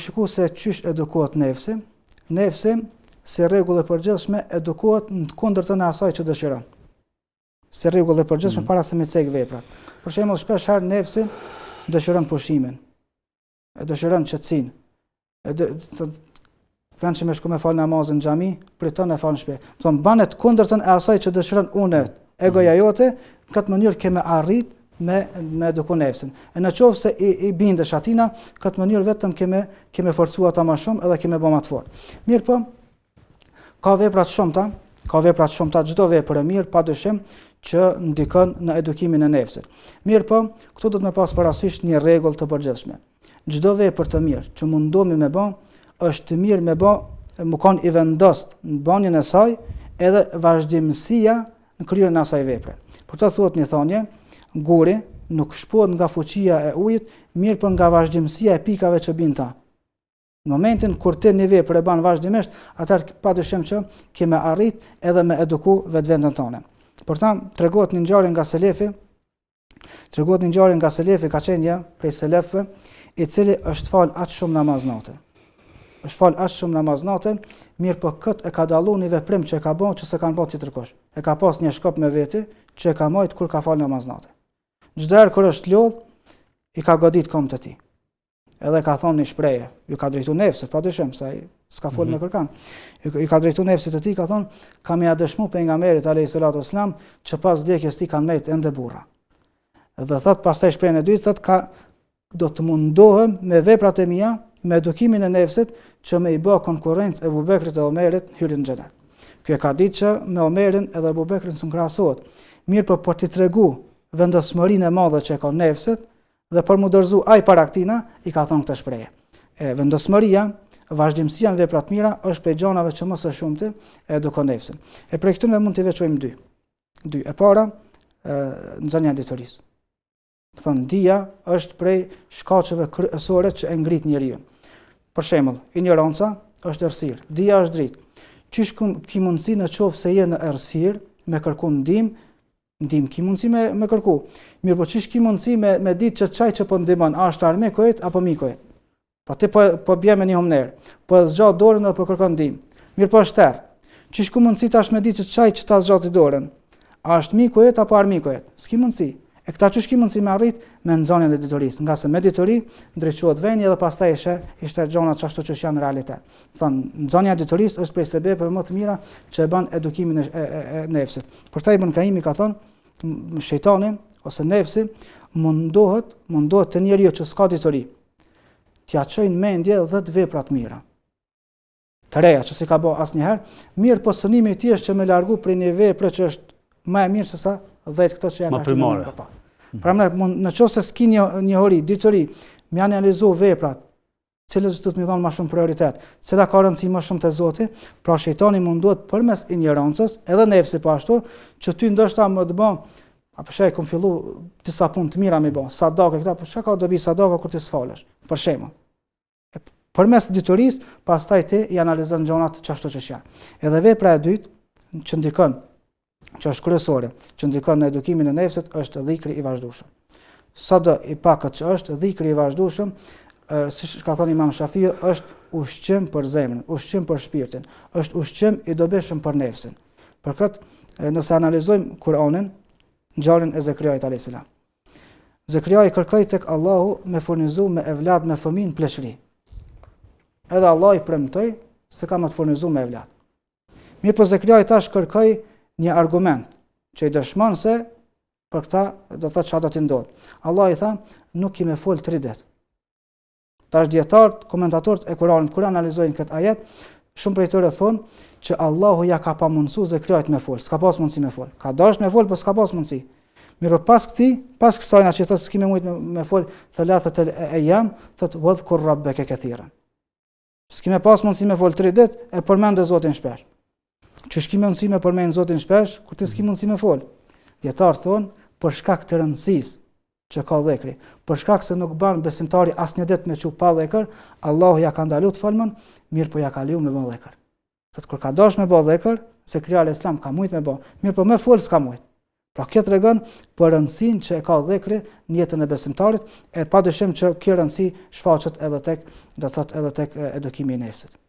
shikuar se çysh edukohet nefsi. Nefsi, si rregull e përgjithshme, edukohet në kundërtën e asaj që dëshiron. Si rregull e përgjithshme para se me cek veprat. Për shembull, shpesh herë nefsi dëshiron pushimin, e dëshiron qetësinë. Vend që me shku me fal namazin në xhami, priton e fal në shtëpi. Thon banet kundërtën e asaj që dëshiron unë, egoja jote, në këtë mënyrë kemë arrit me eduku nefsin. E në qovë se i bindesh atina, këtë mënyrë vetëm keme forcua ta ma shumë edhe keme bo ma të fort. Mirë po, ka veprat shumëta, çdo vepër e mirë, pa dyshim që ndikon në edukimin e nefsit. Mirë po, këtu do të me pas parasysh një rregull të përgjithshme. Çdo vepër të mirë që mundohemi me bë, është të mirë me bë, më kanë i vendost në banjën e saj, edhe vazhdimësia në kryerjen e asaj vepre. Për të thuhet një thonje, guri nuk shpohet nga fuqia e ujit, mirë për nga vazhdimësia e pikave që bin ta. Në momentin kur ti një vepër e ban vazhdimisht, atëherë padyshim që keme arrit edhe me eduku vetvendën tonë. Por ta tregohet një ngjarje nga selefi, ka qenë një prej selefëve, i cili është fal aq shumë namaz natë. Mirë po kët e ka dallu një veprim që e ka bën që se kanë bërë tjetër kush. E ka pas një shkop me veti që e ka marrë kur ka fal namaz natë. Çdo herë kur është lodh, i ka godit këmbët e tij. Edhe ka thonë një shprehje, ju ka drejtu nefsit, padyshim, se ai s'ka fol me kërkan. I ka drejtu nefsit të tij, ka thonë, kam ia dëshmu pejgamberit alayhis salatu wassalam që pas vdekjes tij kanë mbet ende burra. Dhe thot pastaj shprehjen e dytë, thot do të mundohem me veprat e mia, me edukimin e nefsit, që me i bë konkurrencë Ebu Bekrit dhe Omerit hyrjen në xhenet. Ky e ka ditë që me Omerin edhe Ebu Bekrin s'u krahasohet. Mirë po t'i tregu vendosmërinë e madhe që e ka nefsit dhe për mu dorëzu ai para këtina, i ka thonë këtë shprehje. Vendosmëria, vazhdimësia në vepra të mira është prej gjanave që më së shumti e edukon nefsin. E prej këtyre mund t'i veçojmë dy. E para, nxënia e diturisë. Thonë, dia është prej shkaqeve kryesore që e ngrit njeriu. Për shembull, ignoranca është errësirë, dia është dritë. Qysh ki mundësi në qoftë se je në errësirë me kërku ndihmë ki mundësi me kërku. Mirë po qysh ki mundësi me ditë që çaj që po ndihmon, a është armikojt apo mikojt. Po ti po bje me një humner, po zgjat dorën dhe po kërkon ndihmë. Mirë po është terr. Qysh ku mundësi tash me ditë që çaj që ta zgjati dorën, a është mikojt apo armikojt. S'ki mundësi. E këta çysh ki mundësi me arrit me nxënien e diturisë, nga se me dituri ndriçohet veni dhe pastaj ishte gjona ashtu që janë realitet. Thonë, nxënia e diturisë është prej sebeve më të mira që e bën edukimin e nefsit. Për ta Ibn Kaimi ka thonë, shejtani ose nefsi mundohet te njeriu që s'ka dituri, t'ia çojnë mendje 10 vepra të mira. Të reja që si ka bë asnjëherë, mirë po synimi i tij është që me largu prej një vepre që është më e mirë se sa 10 këto që janë primare. Pra në qoftë se s'ki njohuri, dituri, më analizo veprat, cilët do të më dhanë më shumë prioritet, cila ka rëndësi më shumë te Zoti, pra shejtani mundohet përmes ignorancës, edhe nefsi po ashtu, që ty ndoshta më të bën, apo shej kom fillu disa punë të mira më bën, sadaka këta, po çka ka dobi sadaka kur ti s'falesh, për shembull. Përmes diturisë, pastaj ti i analizon gjonat çashtu që janë. Edhe vepra e dytë që ndikon, që është kryesore, që ndikon në edukimin e nefsit, është dhikri i vazhdueshëm. Sado i pakët që është dhikri i vazhdueshëm, siç ka thënë Imam Shafiu, është ushqim për zemrën, ushqim për shpirtin, është ushqim i dobishëm për nefsin. Për këtë, nëse analizojmë Kur'anin, ngjarjen e Zekriait alayhis salam. Zekriai kërkoi tek Allahu me furnizu me evlad me fëmijë në pleqëri. Edhe Allah i premtoi se ka më të furnizu me evlad. Mirë po Zekriai tash kërkoi një argument që i dëshmon se për këta do të thotë çfarë do t'i ndodh. Allah i tha, nuk i më fol 3 ditë. Tash dietarët, komentatorët e Kuranit kur analizojnë këtë ajet, shumë prej tyre thonë që Allahu ja ka pamundsuar Zekriait me fol, s'ka pas mundësi me fol. Ka dashur me fol, por s'ka pas mundësi. Mirë pas kësaj na që thotë s'ki më mujt me fol thalathat al-ayyam, thotë wadhkur rabbaka kathiran. S'ki më pas mundësi me fol 3 ditë, e përmend Zotin shpesh. Që s'ki mundësi me përmend Zotin shpesh, kur ti s'ki mundësi me fol. Dietarë thonë, për shkak të rëndësisë që ka dhikri, për shkak se nuk ban besimtari asnjë ditë me çu pa dhikr, Allahu ja ka ndaluar të folmën, mirë po ja ka lejuar me bë dhikr. Thotë kur ka dash me bë dhikr, Zekria alayhis salam ka mujt me bë, mirë po me fol s'ka mujt. Pra kjo tregon për rëndësinë që e ka dhikri në jetën e besimtarit, e padyshim që kjo rëndësi shfaqet edhe tek, do thotë edhe tek edukimi i nefsit.